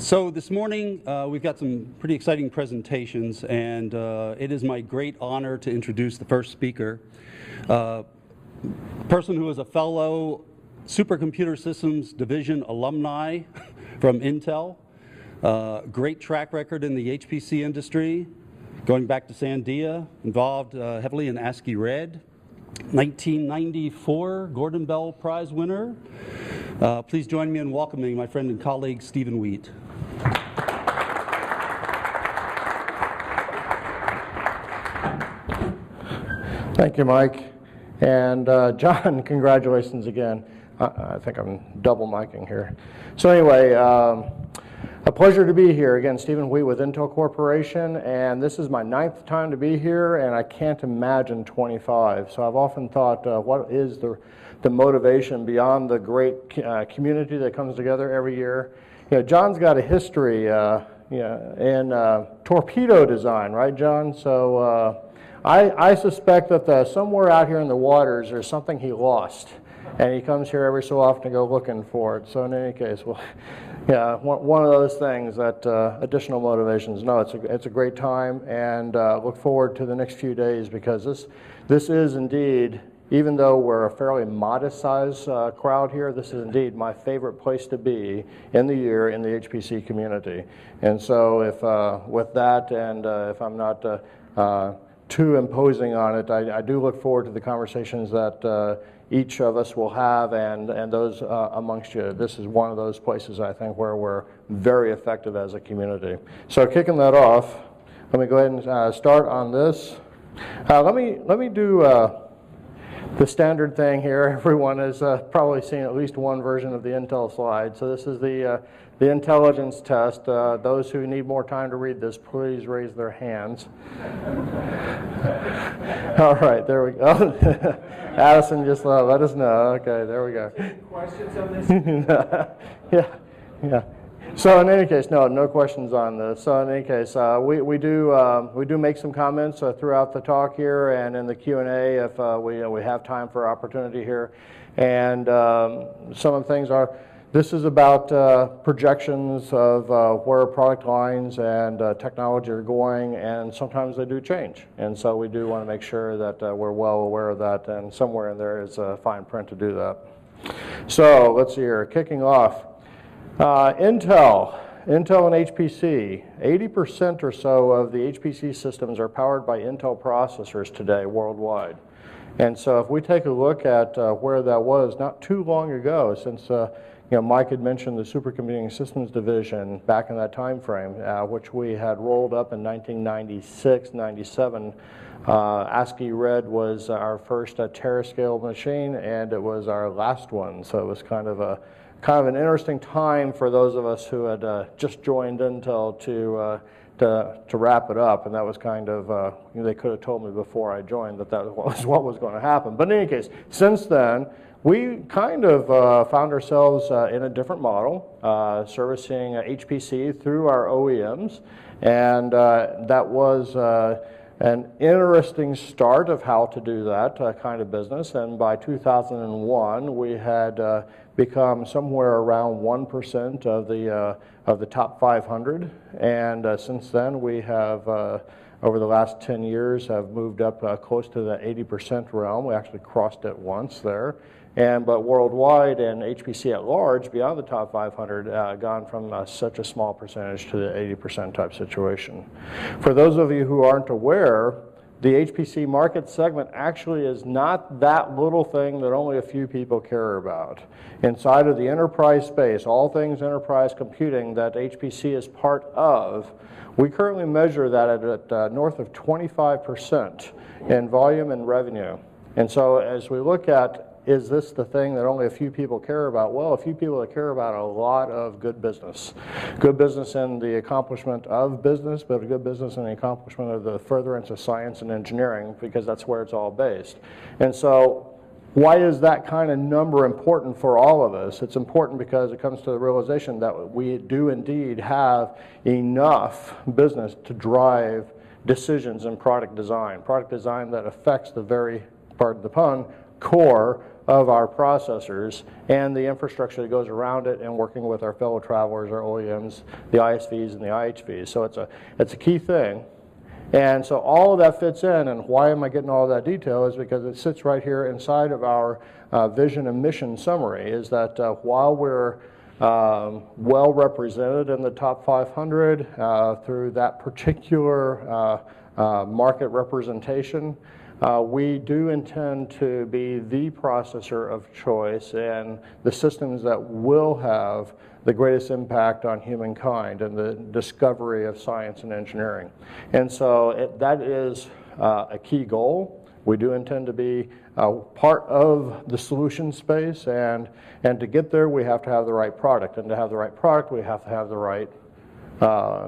So this morning we've got some pretty exciting presentations, and it is my great honor to introduce the first speaker, a person who is a fellow Supercomputer Systems Division alumni from Intel, great track record in the HPC industry, going back to Sandia, involved heavily in ASCII Red, 1994 Gordon Bell Prize winner. Please join me in welcoming my friend and colleague, Stephen Wheat. Thank you, Mike. And John, congratulations again. I think I'm double miking here. So anyway, a pleasure to be here. Again, Stephen Wheat with Intel Corporation, and this is my 9th time to be here, and I can't imagine 25. So I've often thought, what is the motivation beyond the great community that comes together every year? You know, John's got a history in torpedo design, right, John? So I suspect that somewhere out here in the waters there's something he lost, and he comes here every so often to go looking for it. So in any case, well, yeah, one of those things that additional motivations. No, it's a great time, and look forward to the next few days, because this is indeed, even though we're a fairly modest size crowd here, this is indeed my favorite place to be in the year in the HPC community. And so if with that, and if I'm not too imposing on it, I do look forward to the conversations that each of us will have, and those amongst you. This is one of those places, I think, where we're very effective as a community. So kicking that off, let me go ahead and start on this. Let me do the standard thing here. Everyone has probably seen at least one version of the Intel slide. So this is the intelligence test. Those who need more time to read this, please raise their hands. All right, there we go. Addison just let us know. Okay, there we go. Any questions on this? Yeah. So in any case, no questions on this. So in any case, we do make some comments throughout the talk here and in the Q&A if we have time for opportunity here. And some of the things are, this is about projections of where product lines and technology are going, and sometimes they do change. And so we do want to make sure that we're well aware of that, and somewhere in there is a fine print to do that. So let's see here, kicking off. Intel and HPC, 80% or so of the HPC systems are powered by Intel processors today worldwide. And so if we take a look at where that was not too long ago, since Mike had mentioned the Supercomputing Systems Division back in that time frame, which we had rolled up in 1996, 97. ASCII Red was our first terascale machine, and it was our last one. So it was kind of an interesting time for those of us who had just joined Intel to wrap it up, and that was kind of, they could have told me before I joined that was what was going to happen. But in any case, since then, we kind of found ourselves in a different model, servicing HPC through our OEMs, and that was an interesting start of how to do that kind of business. And by 2001, we had become somewhere around 1% of the top 500, and since then we have over the last 10 years have moved up close to the 80% realm. We actually crossed it once there. But worldwide and HPC at large, beyond the top 500, gone from such a small percentage to the 80% type situation. For those of you who aren't aware, the HPC market segment actually is not that little thing that only a few people care about. Inside of the enterprise space, all things enterprise computing that HPC is part of, we currently measure that at north of 25% in volume and revenue. And so as we look at, is this the thing that only a few people care about? Well, a few people that care about a lot of good business. Good business in the accomplishment of business, but a good business in the accomplishment of the furtherance of science and engineering, because that's where it's all based. And so why is that kind of number important for all of us? It's important because it comes to the realization that we do indeed have enough business to drive decisions in product design that affects the very pardon the pun, core of our processors and the infrastructure that goes around it, and working with our fellow travelers, our OEMs, the ISVs and the IHVs. So it's a key thing. And so all of that fits in, and why am I getting all of that detail is because it sits right here inside of our vision and mission summary, is that while we're well represented in the top 500 through that particular market representation, we do intend to be the processor of choice and the systems that will have the greatest impact on humankind and the discovery of science and engineering. And so that is a key goal. We do intend to be part of the solution space, and to get there we have to have the right product, and to have the right product we have to have the right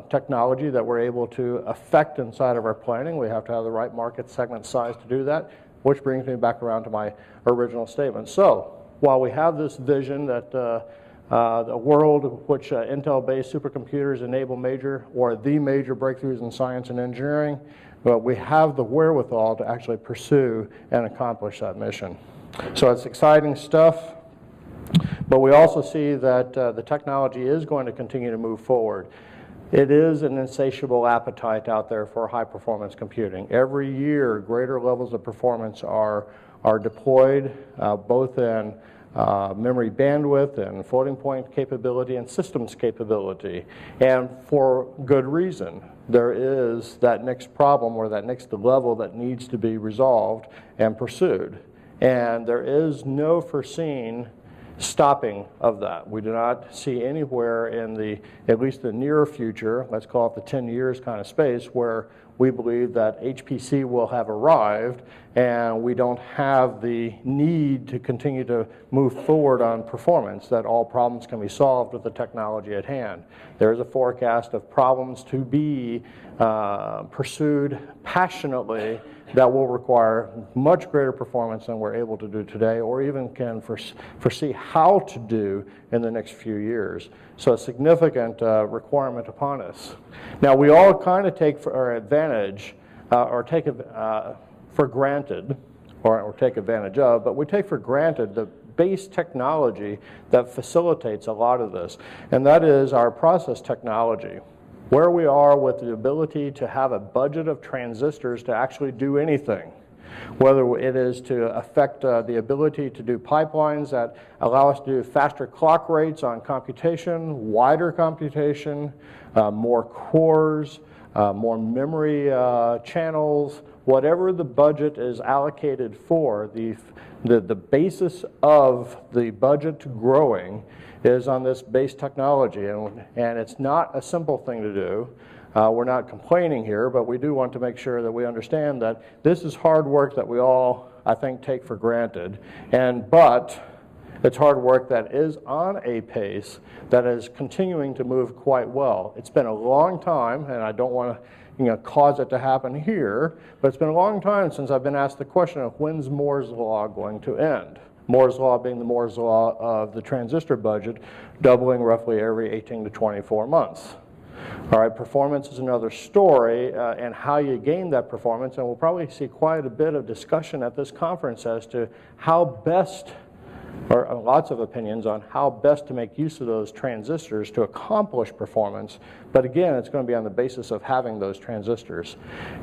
technology that we're able to affect inside of our planning. We have to have the right market segment size to do that, which brings me back around to my original statement. So while we have this vision that the world which Intel-based supercomputers enable major or the major breakthroughs in science and engineering, but we have the wherewithal to actually pursue and accomplish that mission. So it's exciting stuff, but we also see that the technology is going to continue to move forward. It is an insatiable appetite out there for high-performance computing. Every year, greater levels of performance are deployed, both in memory bandwidth and floating point capability and systems capability, and for good reason. There is that next problem or that next level that needs to be resolved and pursued, and there is no foreseen stopping of that. We do not see anywhere in the, at least the near future, let's call it the 10 years kind of space, where we believe that HPC will have arrived and we don't have the need to continue to move forward on performance, that all problems can be solved with the technology at hand. There is a forecast of problems to be pursued passionately that will require much greater performance than we're able to do today, or even can foresee how to do in the next few years. So a significant requirement upon us. Now, we all kind of take for our advantage, or take for granted, or take advantage of, but we take for granted the base technology that facilitates a lot of this, and that is our process technology. Where we are with the ability to have a budget of transistors to actually do anything, whether it is to affect the ability to do pipelines that allow us to do faster clock rates on computation, wider computation, more cores, more memory channels, whatever the budget is allocated for, the basis of the budget growing is on this base technology, and it's not a simple thing to do. We're not complaining here, but we do want to make sure that we understand that this is hard work that we all, I think, take for granted, but it's hard work that is on a pace that is continuing to move quite well. It's been a long time, and I don't want to cause it to happen here, but it's been a long time since I've been asked the question of when's Moore's Law going to end? Moore's Law being the Moore's Law of the transistor budget, doubling roughly every 18 to 24 months. All right, performance is another story, and how you gain that performance, and we'll probably see quite a bit of discussion at this conference as to how best, or lots of opinions on how best to make use of those transistors to accomplish performance. But again, it's going to be on the basis of having those transistors.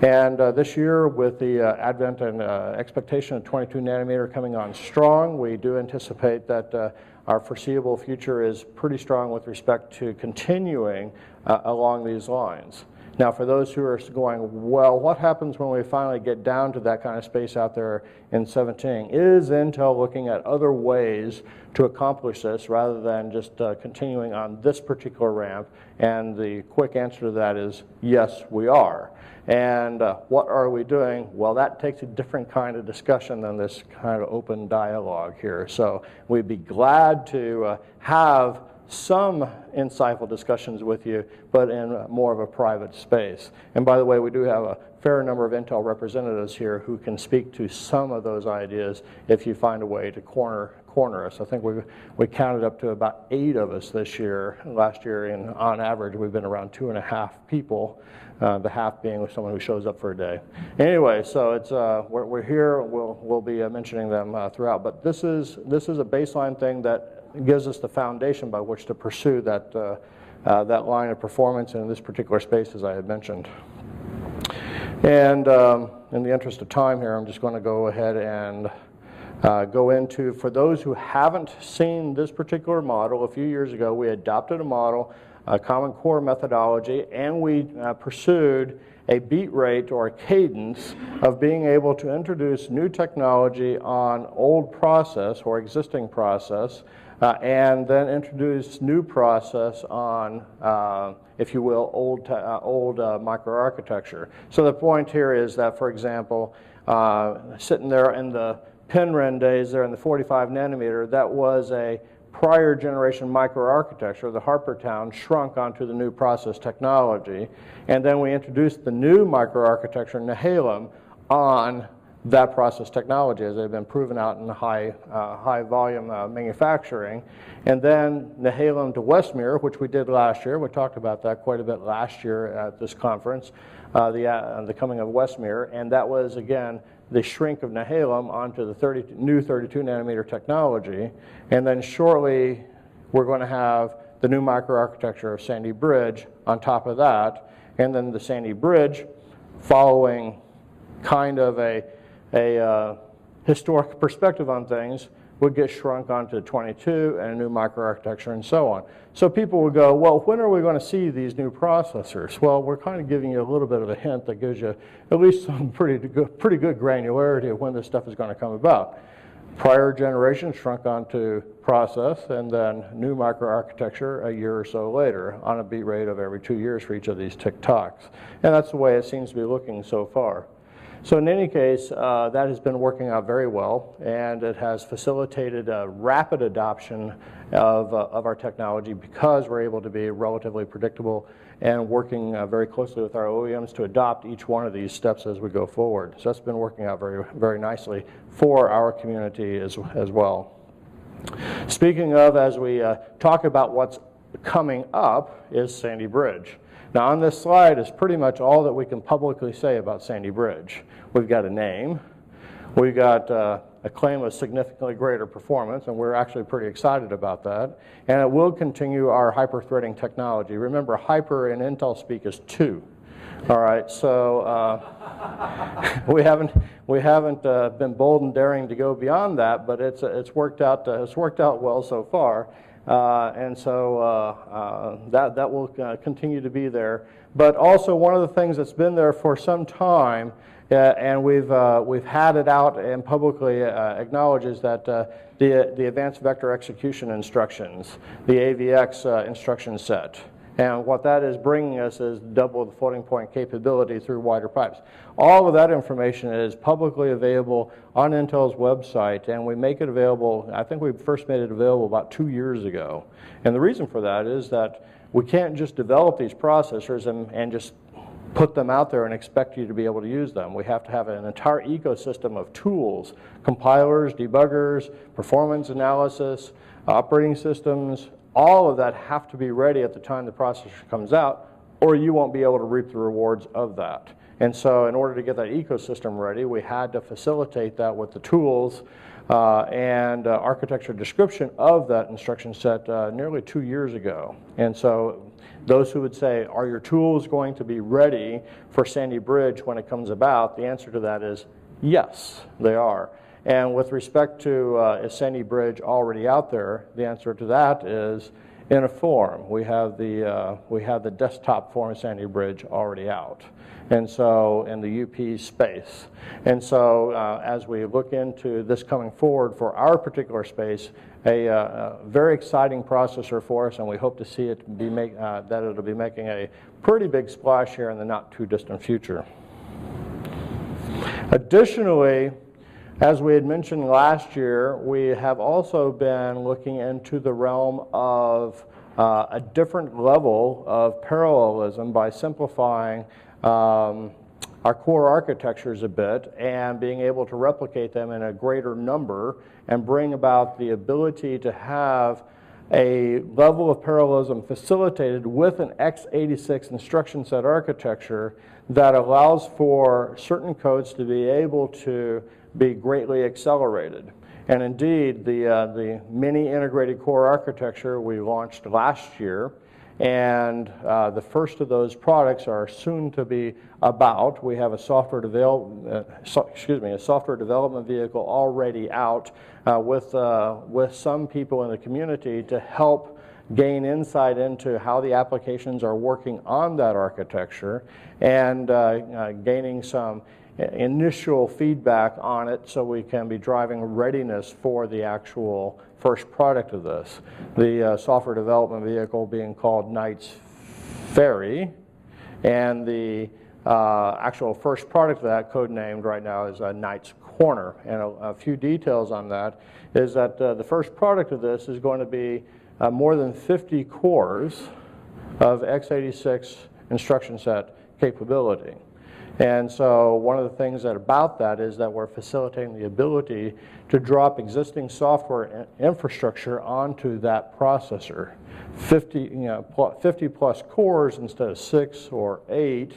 And this year, with the advent and expectation of 22 nanometer coming on strong, we do anticipate that our foreseeable future is pretty strong with respect to continuing along these lines. Now, for those who are going, well, what happens when we finally get down to that kind of space out there in 17? Is Intel looking at other ways to accomplish this rather than just continuing on this particular ramp? And the quick answer to that is yes, we are. And what are we doing? Well, that takes a different kind of discussion than this kind of open dialogue here. So we'd be glad to have some insightful discussions with you, but in more of a private space. And by the way, we do have a fair number of Intel representatives here who can speak to some of those ideas if you find a way to corner us. I think we counted up to about 8 of us this year. Last year, on average, we've been around 2.5 people, the half being someone who shows up for a day. Anyway, so it's we're here. We'll be mentioning them throughout. But this is a baseline thing that gives us the foundation by which to pursue that that line of performance in this particular space, as I had mentioned. And in the interest of time here, I'm just going to go ahead and go into, for those who haven't seen this particular model, a few years ago we adopted a model, a Common Core methodology, and we pursued a beat rate or a cadence of being able to introduce new technology on old process or existing process, and then introduce new process on, if you will, old microarchitecture. So the point here is that, for example, sitting there in the Penryn days there in the 45 nanometer, that was a prior generation microarchitecture. The Harpertown shrunk onto the new process technology, and then we introduced the new microarchitecture, Nehalem, on that process technology as they've been proven out in high volume manufacturing. And then Nehalem to Westmere, which we did last year. We talked about that quite a bit last year at this conference, the coming of Westmere, and that was, again, the shrink of Nehalem onto the new 32 nanometer technology. And then shortly, we're going to have the new microarchitecture of Sandy Bridge on top of that. And then the Sandy Bridge, following kind of a historic perspective on things, would get shrunk onto 22 and a new microarchitecture and so on. So people would go, well, when are we going to see these new processors? Well, we're kind of giving you a little bit of a hint that gives you at least some pretty good granularity of when this stuff is going to come about. Prior generation shrunk onto process, and then new microarchitecture a year or so later on a beat rate of every 2 years for each of these tick-tocks. And that's the way it seems to be looking so far. So in any case, that has been working out very well, and it has facilitated a rapid adoption of our technology because we're able to be relatively predictable and working very closely with our OEMs to adopt each one of these steps as we go forward. So that's been working out very, very nicely for our community as well. Speaking of, as we talk about what's coming up, is Sandy Bridge. Now on this slide is pretty much all that we can publicly say about Sandy Bridge. We've got a name, we've got a claim of significantly greater performance, and we're actually pretty excited about that. And it will continue our hyper-threading technology. Remember, hyper in Intel speak is 2. All right, so we haven't been bold and daring to go beyond that, but it's worked out well so far. And so that will continue to be there. But also one of the things that's been there for some time, and we've had it out and publicly acknowledges that the advanced vector execution instructions, the AVX instruction set. And what that is bringing us is double the floating point capability through wider pipes. All of that information is publicly available on Intel's website, and we make it available, I think we first made it available about 2 years ago. And the reason for that is that we can't just develop these processors and just put them out there and expect you to be able to use them. We have to have an entire ecosystem of tools, compilers, debuggers, performance analysis, operating systems. All of that have to be ready at the time the processor comes out, or you won't be able to reap the rewards of that. And so in order to get that ecosystem ready, we had to facilitate that with the tools and architecture description of that instruction set nearly 2 years ago. And so those who would say, are your tools going to be ready for Sandy Bridge when it comes about? The answer to that is yes, they are. And with respect to is Sandy Bridge already out there, the answer to that is in a form. We have the desktop form of Sandy Bridge already out, and so in the UP space. And so as we look into this coming forward for our particular space, a very exciting processor for us, and we hope to see it that it'll be making a pretty big splash here in the not too distant future. Additionally, as we had mentioned last year, we have also been looking into the realm of a different level of parallelism by simplifying our core architectures a bit and being able to replicate them in a greater number and bring about the ability to have a level of parallelism facilitated with an x86 instruction set architecture that allows for certain codes to be able to be greatly accelerated. And indeed, the mini integrated core architecture we launched last year, and the first of those products are soon to be about. We have a software development vehicle already out with some people in the community to help gain insight into how the applications are working on that architecture and gaining some initial feedback on it so we can be driving readiness for the actual first product of this. The software development vehicle being called Knight's Ferry, and the actual first product of that, code named right now, is Knight's Corner. And a few details on that is that the first product of this is going to be more than 50 cores of x86 instruction set capability. And so one of the things about that is that we're facilitating the ability to drop existing software infrastructure onto that processor. 50 plus cores instead of 6 or 8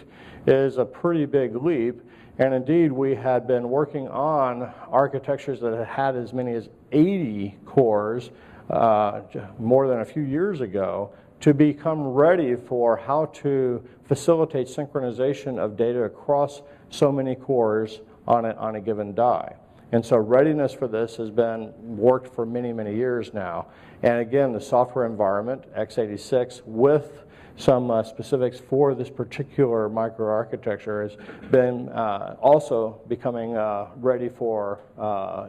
is a pretty big leap. And indeed, we had been working on architectures that had as many as 80 cores more than a few years ago to become ready for how to facilitate synchronization of data across so many cores on a given die. And so readiness for this has been worked for many, many years now. And again, the software environment, x86, with some specifics for this particular microarchitecture has been also becoming ready for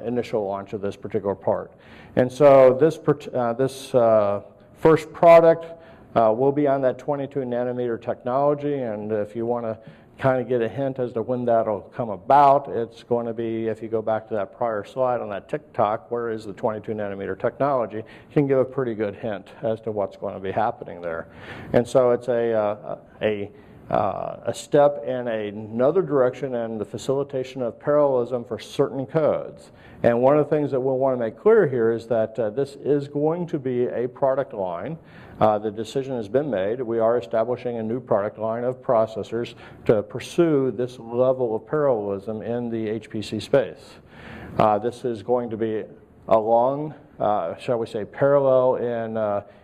initial launch of this particular part. And so this first product will be on that 22 nanometer technology, and if you want to kind of get a hint as to when that'll come about, it's going to be, if you go back to that prior slide on that TikTok, where is the 22 nanometer technology, you can give a pretty good hint as to what's going to be happening there. And so it's a step in another direction in the facilitation of parallelism for certain codes. And one of the things that we'll want to make clear here is that this is going to be a product line. The decision has been made. We are establishing a new product line of processors to pursue this level of parallelism in the HPC space. This is going to be along, shall we say, parallel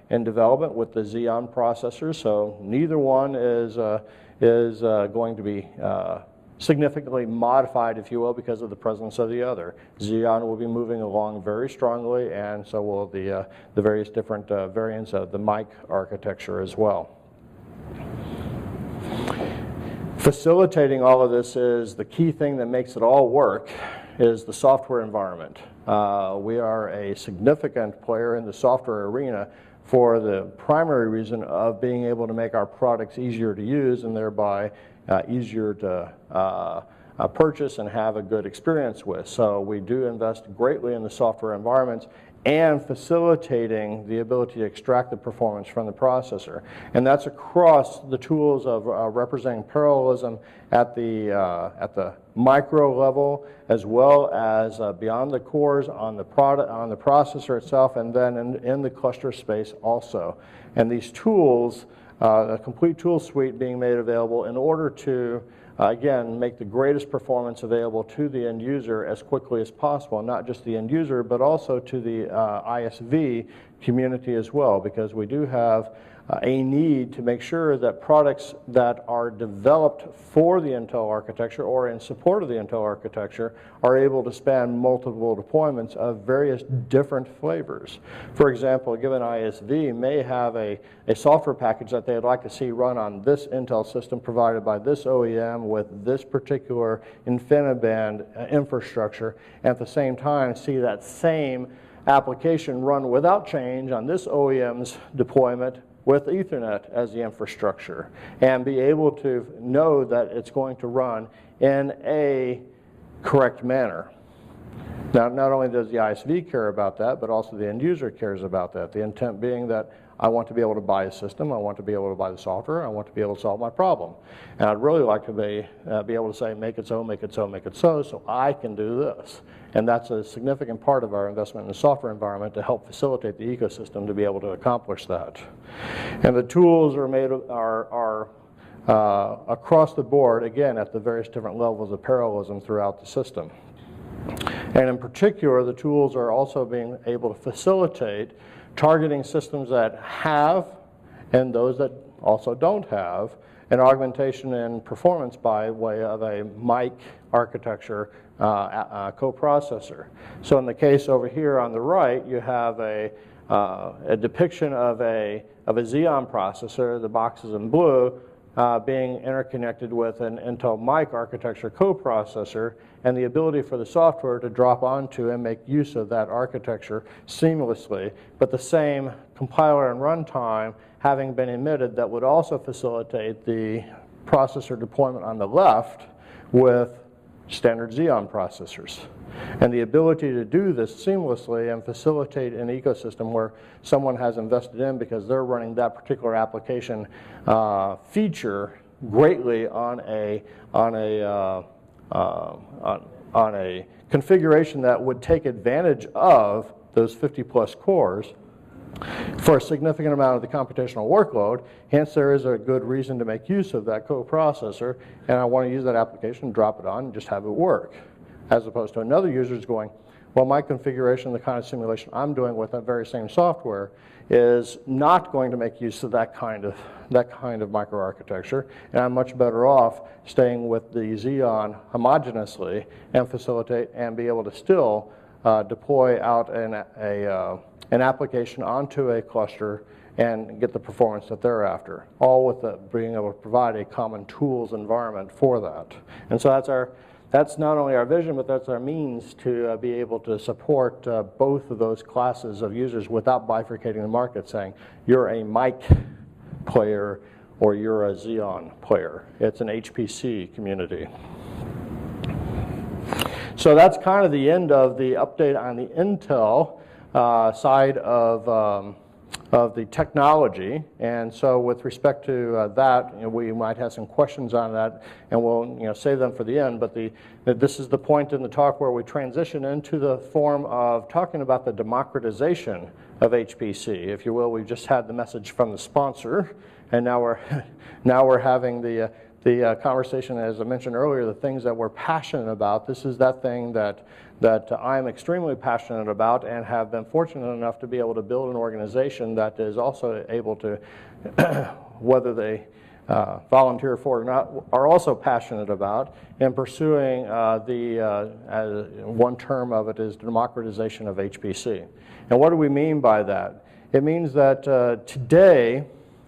in development with the Xeon processors. So neither one is going to be significantly modified, if you will, because of the presence of the other. Xeon will be moving along very strongly, and so will the various different variants of the mic architecture as well. Facilitating all of this is the key thing that makes it all work is the software environment. We are a significant player in the software arena for the primary reason of being able to make our products easier to use and thereby easier to purchase and have a good experience with. So we do invest greatly in the software environments and facilitating the ability to extract the performance from the processor. And that's across the tools of representing parallelism at the micro level, as well as beyond the cores on the processor itself, and then in the cluster space also. And these tools, a complete tool suite being made available in order to again, make the greatest performance available to the end user as quickly as possible, not just the end user, but also to the ISV community as well, because we do have a need to make sure that products that are developed for the Intel architecture or in support of the Intel architecture are able to span multiple deployments of various different flavors. For example, a given ISV may have a software package that they'd like to see run on this Intel system provided by this OEM with this particular InfiniBand infrastructure, and at the same time see that same application run without change on this OEM's deployment with Ethernet as the infrastructure, and be able to know that it's going to run in a correct manner. Now, not only does the ISV care about that, but also the end user cares about that. The intent being that I want to be able to buy a system, I want to be able to buy the software, I want to be able to solve my problem. And I'd really like to be able to say, make it so, make it so, make it so I can do this. And that's a significant part of our investment in the software environment to help facilitate the ecosystem to be able to accomplish that. And the tools are made across the board, again, at the various different levels of parallelism throughout the system. And in particular, the tools are also being able to facilitate targeting systems that have and those that also don't have an augmentation in performance by way of a mic architecture coprocessor. So in the case over here on the right, you have a depiction of a Xeon processor, the box is in blue, being interconnected with an Intel mic architecture coprocessor, and the ability for the software to drop onto and make use of that architecture seamlessly, but the same compiler and runtime having been emitted that would also facilitate the processor deployment on the left with standard Xeon processors. And the ability to do this seamlessly and facilitate an ecosystem where someone has invested in because they're running that particular application feature greatly on a configuration that would take advantage of those 50+ cores for a significant amount of the computational workload. Hence, there is a good reason to make use of that coprocessor, and I want to use that application, drop it on, and just have it work. As opposed to another user is going, well, my configuration, the kind of simulation I'm doing with that very same software is not going to make use of that kind of microarchitecture, and I'm much better off staying with the Xeon homogeneously and facilitate and be able to still deploy out an application onto a cluster and get the performance that they're after, all with being able to provide a common tools environment for that. And so that's not only our vision, but that's our means to be able to support both of those classes of users without bifurcating the market, saying you're a mic player or you're a Xeon player. It's an HPC community. So that's kind of the end of the update on the Intel side of the technology. And so with respect to that, we might have some questions on that, and we'll save them for the end. But this is the point in the talk where we transition into the form of talking about the democratization of HPC. If you will, we just had the message from the sponsor, and now we're having the conversation, as I mentioned earlier, the things that we're passionate about. This is that thing that I'm extremely passionate about and have been fortunate enough to be able to build an organization that is also able to, whether they volunteer for it or not, are also passionate about in pursuing one term of it is democratization of HPC. And what do we mean by that? It means that today,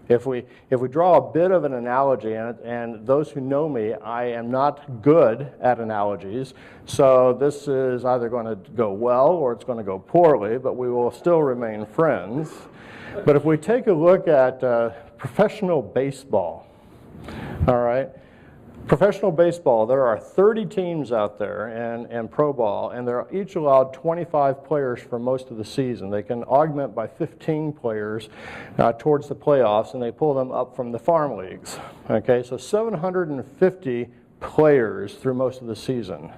if we draw a bit of an analogy, and those who know me, I am not good at analogies, so this is either going to go well or it's going to go poorly, but we will still remain friends. But if we take a look at professional baseball, all right, professional baseball, there are 30 teams out there in pro ball, and they're each allowed 25 players for most of the season. They can augment by 15 players towards the playoffs, and they pull them up from the farm leagues. Okay, so 750 players through most of the season.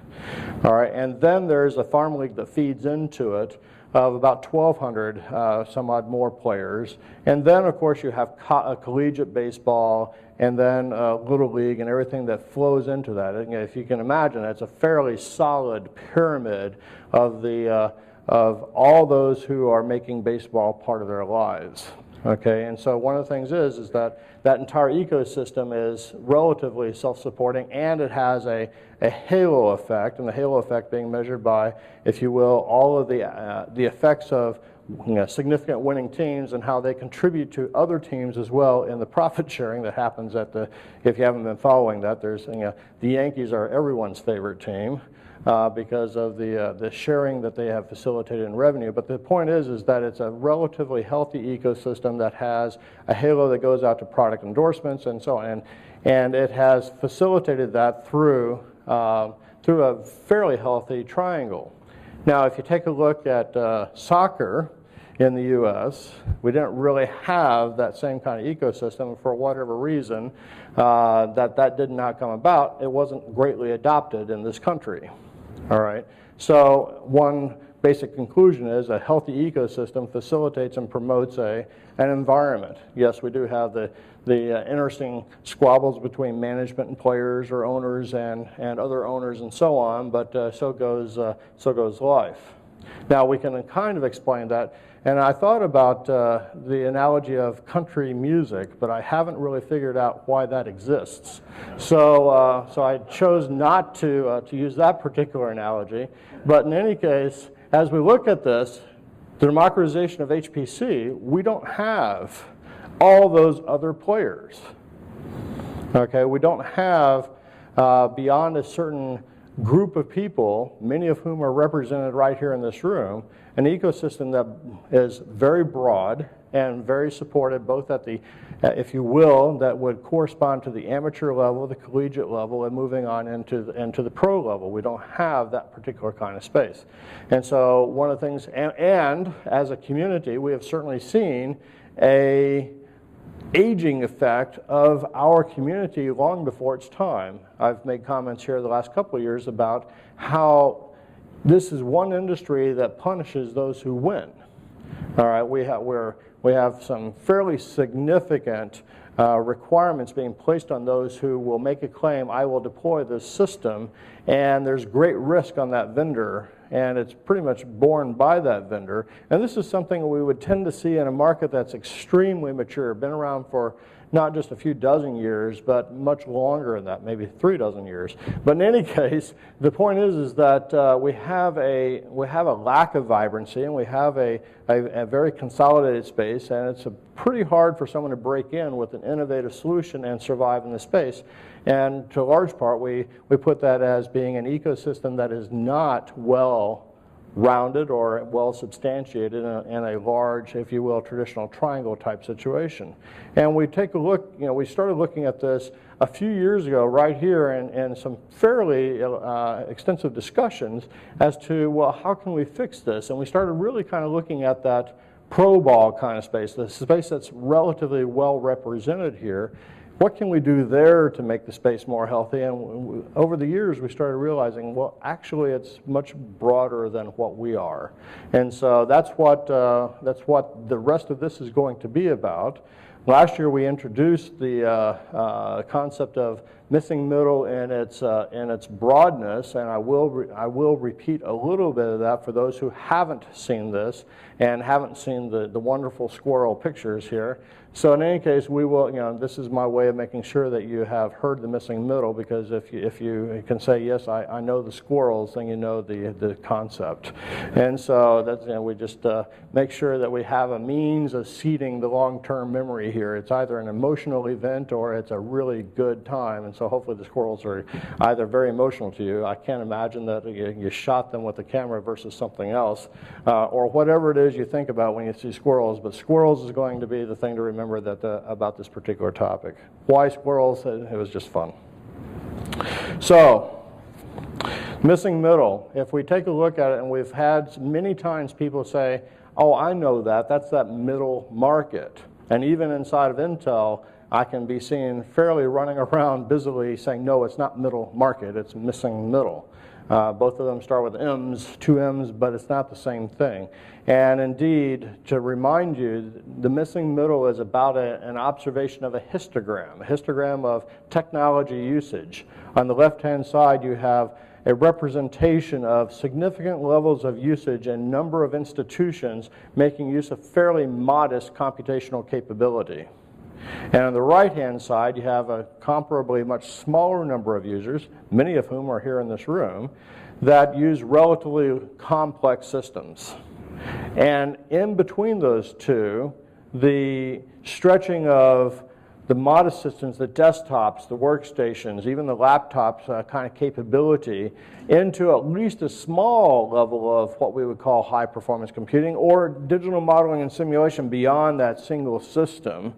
All right, and then there's a farm league that feeds into it of about 1,200 some odd more players. And then, of course, you have collegiate baseball, and then Little League and everything that flows into that. And if you can imagine, it's a fairly solid pyramid of all those who are making baseball part of their lives. Okay, and so one of the things is that that entire ecosystem is relatively self-supporting, and it has a halo effect, and the halo effect being measured by, if you will, all of the effects of significant winning teams and how they contribute to other teams as well in the profit sharing that happens at if you haven't been following that, there's, the Yankees are everyone's favorite team because of the sharing that they have facilitated in revenue. But the point is that it's a relatively healthy ecosystem that has a halo that goes out to product endorsements and so on, and it has facilitated that through a fairly healthy triangle. Now, if you take a look at soccer in the U.S., we didn't really have that same kind of ecosystem. For whatever reason, that did not come about. It wasn't greatly adopted in this country. All right. So one basic conclusion is a healthy ecosystem facilitates and promotes an environment. Yes, we do have the interesting squabbles between management and players or owners and other owners and so on, but so goes life. Now we can kind of explain that, and I thought about the analogy of country music, but I haven't really figured out why that exists. So I chose not to use that particular analogy, but in any case, as we look at this, the democratization of HPC, we don't have all those other players. Okay, we don't have beyond a certain group of people, many of whom are represented right here in this room, an ecosystem that is very broad and very supported both at the, if you will, that would correspond to the amateur level, the collegiate level, and moving on into the pro level. We don't have that particular kind of space. And so one of the things, and as a community, we have certainly seen a aging effect of our community long before its time. I've made comments here the last couple of years about how this is one industry that punishes those who win. All right, we have some fairly significant requirements being placed on those who will make a claim, I will deploy this system, and there's great risk on that vendor, and it's pretty much borne by that vendor. And this is something we would tend to see in a market that's extremely mature, been around for not just a few dozen years, but much longer than that, maybe 3 dozen years. But in any case, the point is that we have a lack of vibrancy, and we have a very consolidated space, and it's pretty hard for someone to break in with an innovative solution and survive in the space. And to a large part, we put that as being an ecosystem that is not well rounded or well substantiated in a large, if you will, traditional triangle type situation. And we take a look, we started looking at this a few years ago right here in some fairly extensive discussions as to, well, how can we fix this? And we started really kind of looking at that pro ball kind of space, the space that's relatively well represented here. What can we do there to make the space more healthy? And over the years, we started realizing, well, actually, it's much broader than what we are. And so that's what the rest of this is going to be about. Last year, we introduced the concept of missing middle in its broadness, and I will repeat a little bit of that for those who haven't seen this and haven't seen the wonderful squirrel pictures here. So in any case, we will, this is my way of making sure that you have heard the missing middle, because if you can say, yes, I know the squirrels, then you know the concept. And so that's, we just make sure that we have a means of seeding the long-term memory here. It's either an emotional event or it's a really good time. And so hopefully the squirrels are either very emotional to you. I can't imagine that you shot them with a camera versus something else, or whatever it is you think about when you see squirrels. But squirrels is going to be the thing to remember about this particular topic. Why squirrels? It was just fun. So, missing middle. If we take a look at it, and we've had many times people say, oh, I know that's that middle market. And even inside of Intel, I can be seen fairly running around busily saying, no, it's not middle market, it's missing middle. Both of them start with M's, 2 M's, but it's not the same thing. And indeed, to remind you, the missing middle is about an observation of a histogram of technology usage. On the left-hand side, you have a representation of significant levels of usage and number of institutions making use of fairly modest computational capability. And on the right-hand side, you have a comparably much smaller number of users, many of whom are here in this room, that use relatively complex systems. And in between those two, the stretching of the modest systems, the desktops, the workstations, even the laptops kind of capability into at least a small level of what we would call high performance computing or digital modeling and simulation beyond that single system.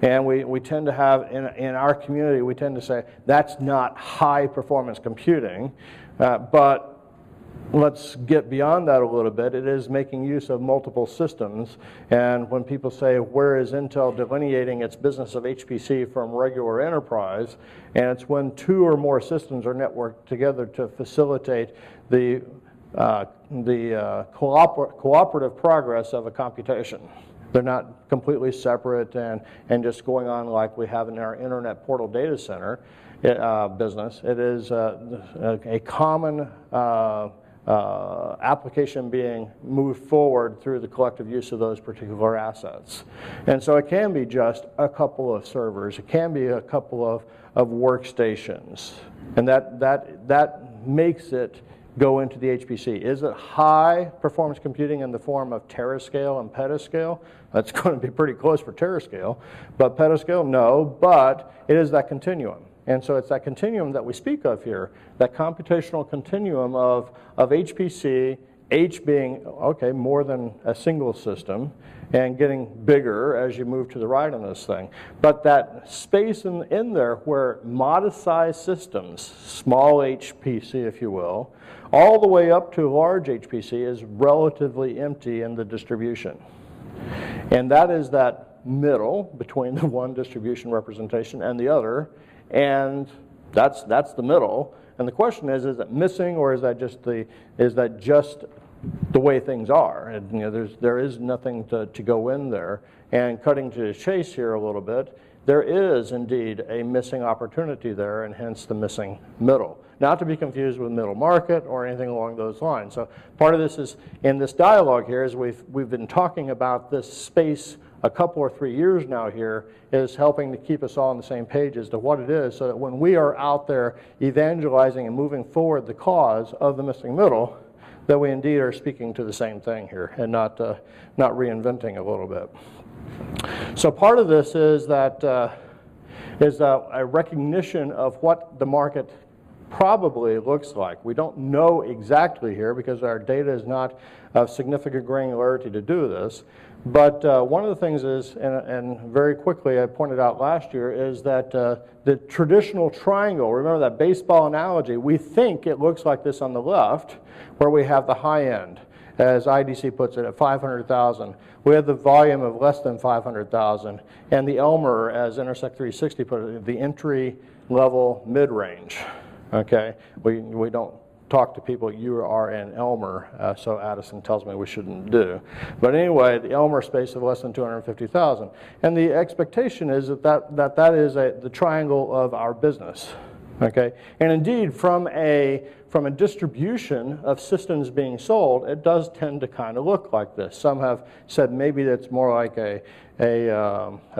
And we tend to have, in our community, we tend to say that's not high performance computing, but let's get beyond that a little bit. It is making use of multiple systems. And when people say, where is Intel delineating its business of HPC from regular enterprise? And it's when 2 or more systems are networked together to facilitate the cooperative progress of a computation. They're not completely separate and just going on like we have in our Internet Portal Data Center business. It is a common application being moved forward through the collective use of those particular assets. And so it can be just a couple of servers. It can be a couple of workstations. And that makes it go into the HPC. Is it high performance computing in the form of terascale and petascale? That's going to be pretty close for terascale. But petascale, no. But it is that continuum. And so it's that continuum that we speak of here, that computational continuum of HPC, H being, okay, more than a single system, and getting bigger as you move to the right on this thing. But that space in there where modest-sized systems, small HPC if you will, all the way up to large HPC is relatively empty in the distribution. And that is that middle between the one distribution representation and the other, and that's the middle. And the question is it missing, or is that just the way things are? And there is nothing to go in there. And cutting to the chase here a little bit, there is indeed a missing opportunity there, and hence the missing middle. Not to be confused with middle market or anything along those lines. So part of this is, in this dialogue here, is we've been talking about this space a couple or 3 years now here, is helping to keep us all on the same page as to what it is, so that when we are out there evangelizing and moving forward the cause of the missing middle, that we indeed are speaking to the same thing here and not reinventing a little bit. So part of this is that a recognition of what the market probably looks like. We don't know exactly here because our data is not of significant granularity to do this. But one of the things is, and very quickly I pointed out last year, is that the traditional triangle, remember that baseball analogy, we think it looks like this on the left, where we have the high end, as IDC puts it, at 500,000. We have the volume of less than 500,000, and the Elmer, as Intersect 360 put it, the entry level mid-range. Okay, we don't talk to people, you are an Elmer, so Addison tells me we shouldn't do. But anyway, the Elmer space of less than 250,000. And the expectation is that is the triangle of our business. Okay, and indeed from a distribution of systems being sold, it does tend to kind of look like this. Some have said maybe it's more like a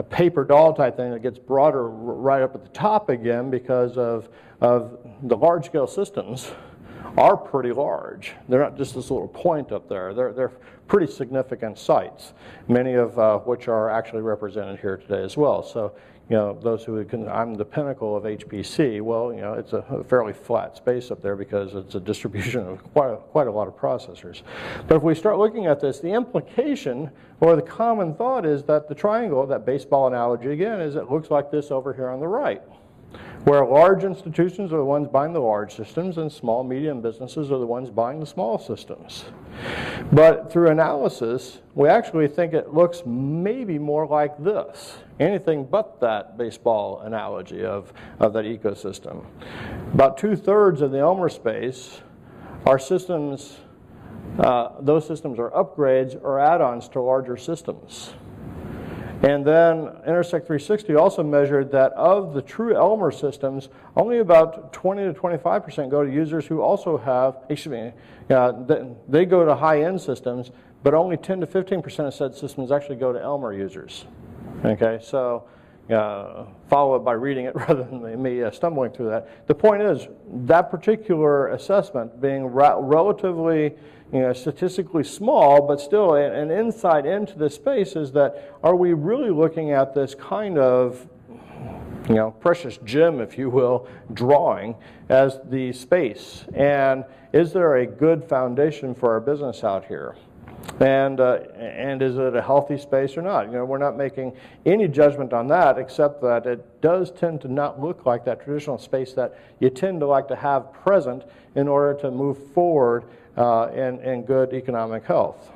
paper doll type thing that gets broader right up at the top again because of the large scale systems are pretty large. They're not just this little point up there. They're pretty significant sites, many of which are actually represented here today as well. So, those who I'm the pinnacle of HPC, well, it's a fairly flat space up there because it's a distribution of quite a lot of processors. But if we start looking at this, the implication or the common thought is that the triangle, that baseball analogy again, is it looks like this over here on the right, where large institutions are the ones buying the large systems and small, medium businesses are the ones buying the small systems. But through analysis, we actually think it looks maybe more like this, anything but that baseball analogy of that ecosystem. About 2/3 of the Elmer space are systems, those systems are upgrades or add-ons to larger systems. And then Intersect 360 also measured that of the true Elmer systems, only about 20 to 25% go to users who also have, they go to high-end systems, but only 10 to 15% of said systems actually go to Elmer users. Okay, so follow it by reading it rather than me stumbling through that. The point is, that particular assessment being relatively statistically small, but still an insight into this space is that, are we really looking at this kind of precious gem, if you will, drawing as the space? And is there a good foundation for our business out here? And is it a healthy space or not? We're not making any judgment on that, except that it does tend to not look like that traditional space that you tend to like to have present in order to move forward in good economic health.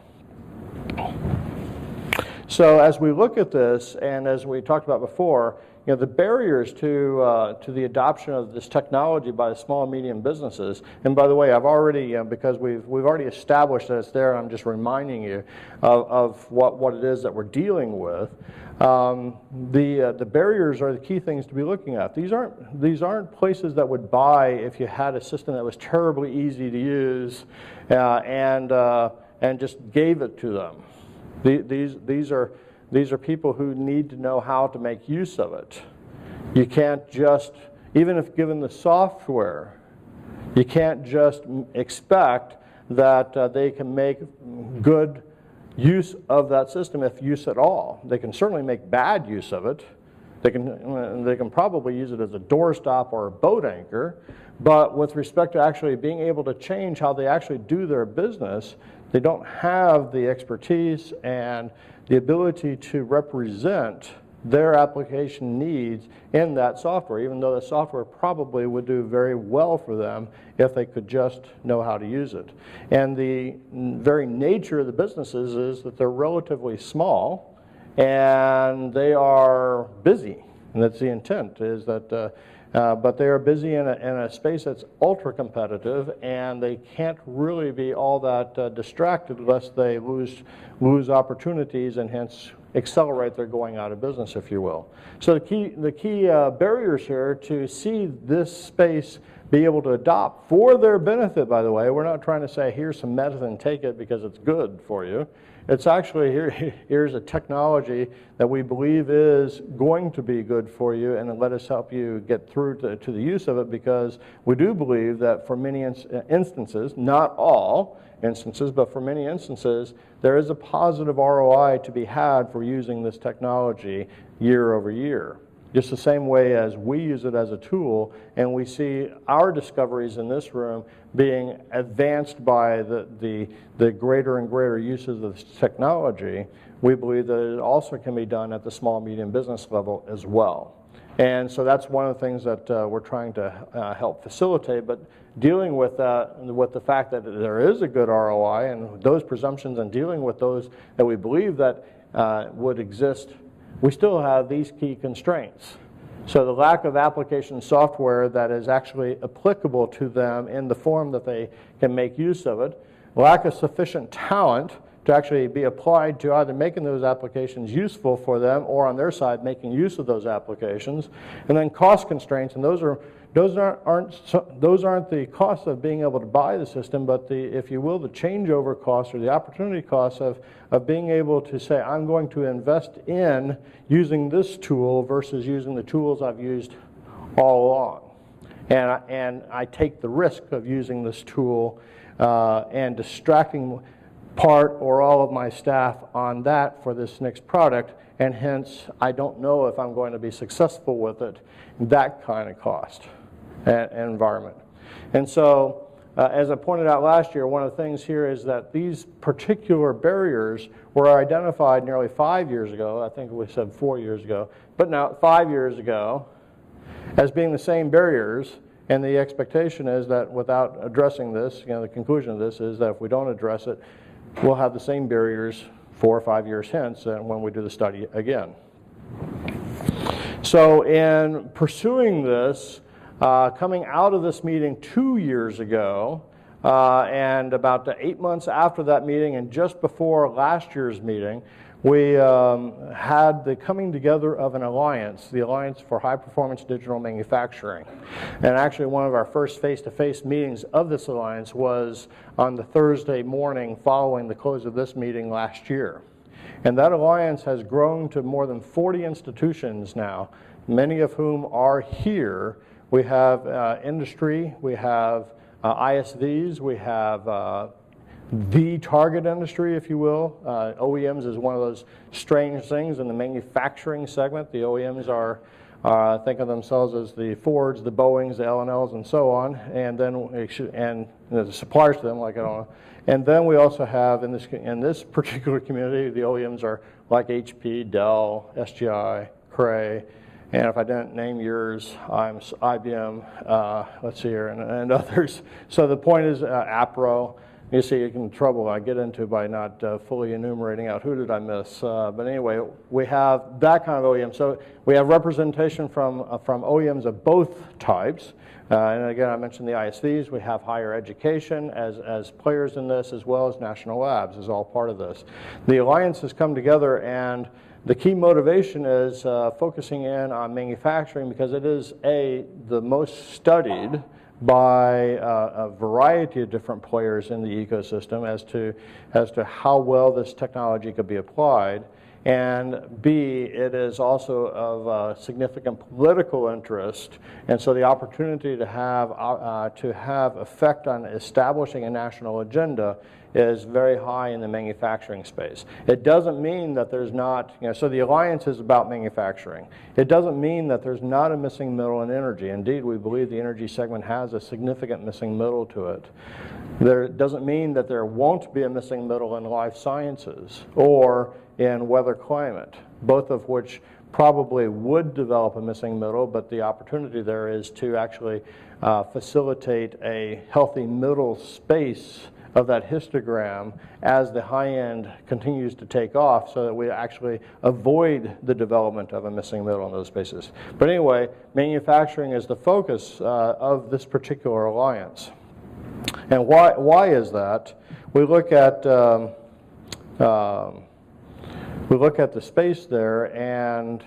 So as we look at this, and as we talked about before, the barriers to the adoption of this technology by the small and medium businesses, and by the way, I've already, because we've already established that it's there, I'm just reminding you of what it is that we're dealing with. The barriers are the key things to be looking at. These aren't places that would buy if you had a system that was terribly easy to use and just gave it to them. These are people who need to know how to make use of it. You can't just, even if given the software, you can't just expect that they can make good use of that system, if use at all. They can certainly make bad use of it. They can probably use it as a doorstop or a boat anchor, but with respect to actually being able to change how they actually do their business, they don't have the expertise and the ability to represent their application needs in that software, even though the software probably would do very well for them if they could just know how to use it. And the very nature of the businesses is that they're relatively small and they are busy. And that's the intent, is that but they are busy in a space that's ultra competitive, and they can't really be all that distracted lest they lose opportunities and hence accelerate their going out of business, if you will. So the key barriers here to see this space be able to adopt for their benefit, by the way, we're not trying to say here's some medicine, take it because it's good for you. It's actually, here's a technology that we believe is going to be good for you, and let us help you get through to the use of it, because we do believe that for many instances, not all instances, but for many instances, there is a positive ROI to be had for using this technology year over year. Just the same way as we use it as a tool, and we see our discoveries in this room being advanced by the greater and greater uses of this technology, we believe that it also can be done at the small medium business level as well. And so that's one of the things that we're trying to help facilitate, but dealing with the fact that there is a good ROI and those presumptions, and dealing with those that we believe that would exist, we still have these key constraints. So the lack of application software that is actually applicable to them in the form that they can make use of it, lack of sufficient talent to actually be applied to either making those applications useful for them or on their side making use of those applications, and then cost constraints, and those aren't the costs of being able to buy the system, but if you will, the changeover costs or the opportunity costs of being able to say, I'm going to invest in using this tool versus using the tools I've used all along. And I take the risk of using this tool and distracting part or all of my staff on that for this next product, and hence I don't know if I'm going to be successful with it, that kind of cost and environment. And so as I pointed out last year, one of the things here is that these particular barriers were identified nearly 5 years ago, I think we said 4 years ago, but now 5 years ago, as being the same barriers. And the expectation is that without addressing this, the conclusion of this is that if we don't address it, we'll have the same barriers 4 or 5 years hence when we do the study again. So in pursuing this, coming out of this meeting 2 years ago, and about 8 months after that meeting and just before last year's meeting, we had the coming together of an alliance, the Alliance for High Performance Digital Manufacturing. And actually one of our first face-to-face meetings of this alliance was on the Thursday morning following the close of this meeting last year. And that alliance has grown to more than 40 institutions now, many of whom are here. We have industry, we have ISVs, we have the target industry, if you will. OEMs is one of those strange things in the manufacturing segment. The OEMs are think of themselves as the Fords, the Boeings, the L&Ls, and so on, and then the suppliers to them, like I don't know. And then we also have in this particular community, the OEMs are like HP, Dell, SGI, Cray, and if I didn't name yours, I'm IBM. Let's see here, and others. So the point is, Apro. you see, you can trouble I get into by not fully enumerating out who did I miss. But anyway, we have that kind of OEM. So we have representation from OEMs of both types. And again, I mentioned the ISVs. We have higher education as players in this, as well as national labs is all part of this. The alliance has come together, and the key motivation is focusing in on manufacturing because it is the most studied by a variety of different players in the ecosystem as to how well this technology could be applied. And B, it is also of significant political interest, and so the opportunity to have effect on establishing a national agenda is very high in the manufacturing space. It doesn't mean that there's not, so the alliance is about manufacturing. It doesn't mean that there's not a missing middle in energy. Indeed, we believe the energy segment has a significant missing middle to it. There doesn't mean that there won't be a missing middle in life sciences or in weather climate, both of which probably would develop a missing middle, but the opportunity there is to actually facilitate a healthy middle space of that histogram as the high end continues to take off, so that we actually avoid the development of a missing middle in those spaces. But anyway, manufacturing is the focus of this particular alliance. And why is that? We look at the space there, and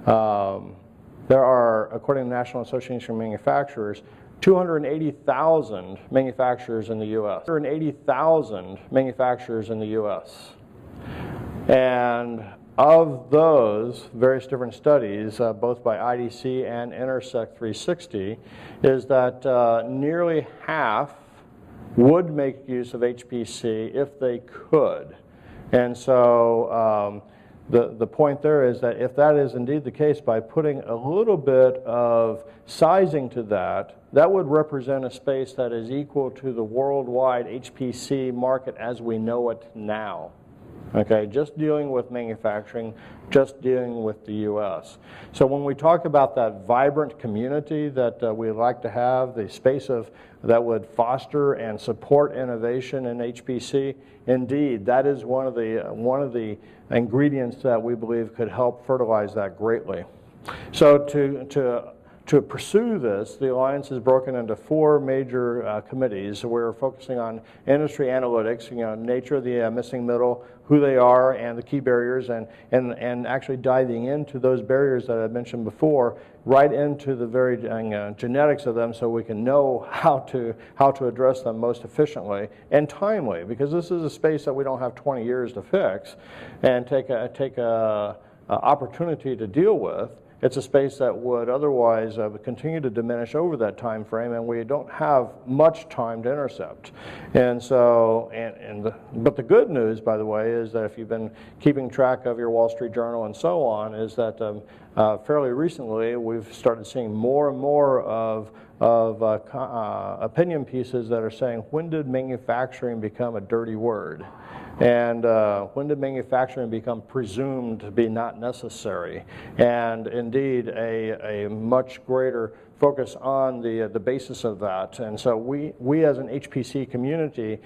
there are, according to the National Association of Manufacturers, 280,000 manufacturers in the U.S. 280,000 manufacturers in the U.S. And of those, various different studies, both by IDC and Intersect 360, is that nearly half would make use of HPC if they could. And so the point there is that if that is indeed the case, by putting a little bit of sizing to that, that would represent a space that is equal to the worldwide HPC market as we know it now. Okay, just dealing with manufacturing, just dealing with the U.S. So when we talk about that vibrant community that we like to have, the space that would foster and support innovation in HPC, indeed, that is one of the ingredients that we believe could help fertilize that greatly. So to pursue this, the Alliance is broken into 4 major committees. We're focusing on industry analytics, nature of the missing middle, who they are, and the key barriers, and actually diving into those barriers that I mentioned before, right into the very genetics of them, so we can know how to address them most efficiently and timely, because this is a space that we don't have 20 years to fix and take a opportunity to deal with. It's a space that would otherwise continue to diminish over that time frame, and we don't have much time to intercept. And so, but the good news, by the way, is that if you've been keeping track of your Wall Street Journal and so on, is that fairly recently we've started seeing more and more of opinion pieces that are saying, when did manufacturing become a dirty word? And when did manufacturing become presumed to be not necessary? And indeed, a much greater focus on the basis of that. And so we as an HPC community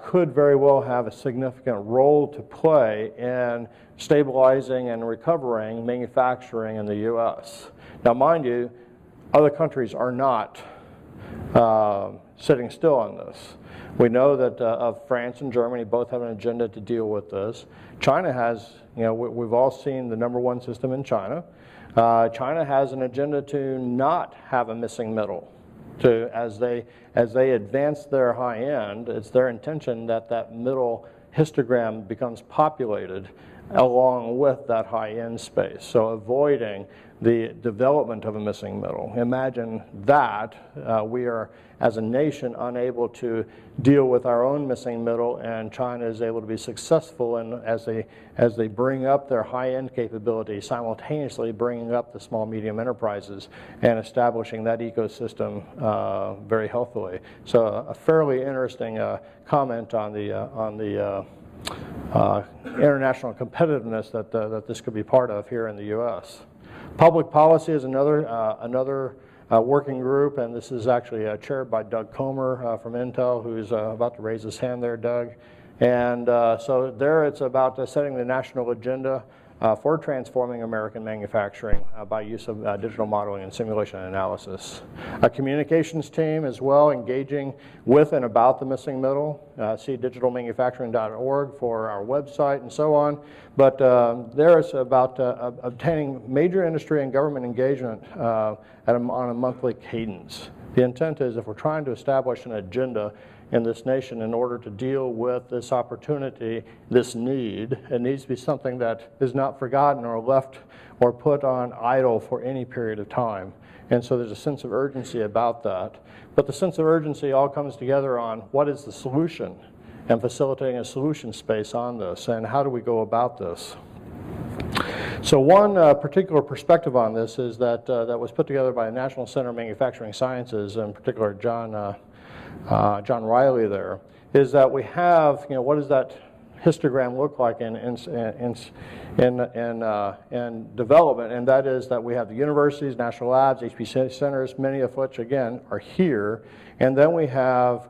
could very well have a significant role to play in stabilizing and recovering manufacturing in the U.S. Now, mind you, other countries are not sitting still on this. We know that France and Germany both have an agenda to deal with this. China has, we've all seen the #1 system in China. China has an agenda to not have a missing middle. As they advance their high end, it's their intention that that middle histogram becomes populated along with that high end space. So avoiding the development of a missing middle. Imagine that we are, as a nation, unable to deal with our own missing middle, and China is able to be successful in, as they bring up their high-end capability, simultaneously bringing up the small, medium enterprises and establishing that ecosystem very healthily. So a fairly interesting comment on the international competitiveness that this could be part of here in the U.S. Public policy is another working group, and this is actually chaired by Doug Comer from Intel, who's about to raise his hand there, Doug. And so there it's about setting the national agenda for transforming American manufacturing by use of digital modeling and simulation analysis. A communications team as well, engaging with and about the missing middle. See digitalmanufacturing.org for our website and so on. But there it's about obtaining major industry and government engagement on a monthly cadence. The intent is if we're trying to establish an agenda in this nation in order to deal with this opportunity, this need, it needs to be something that is not forgotten or left or put on idle for any period of time. And so there's a sense of urgency about that. But the sense of urgency all comes together on what is the solution and facilitating a solution space on this and how do we go about this. So one particular perspective on this is that that was put together by the National Center of Manufacturing Sciences, in particular John Riley there, is that we have, what does that histogram look like in development, and that is that we have the universities, national labs, HPC centers, many of which, again, are here, and then we have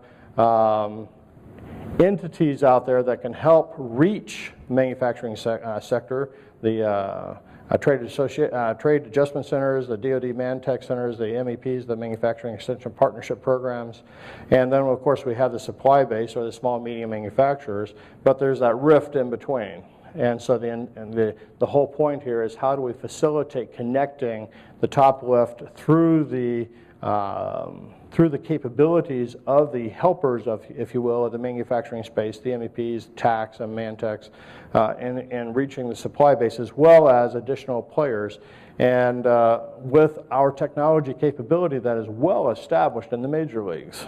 entities out there that can help reach the manufacturing sector, the trade adjustment centers, the DoD Mantech centers, the MEPs, the Manufacturing Extension Partnership Programs, and then of course we have the supply base or the small and medium manufacturers, but there's that rift in between. And so the whole point here is how do we facilitate connecting the top lift through the capabilities of the helpers of, if you will, of the manufacturing space, the MEPs, TACs, and Mantechs, and reaching the supply base as well as additional players. And with our technology capability that is well established in the major leagues.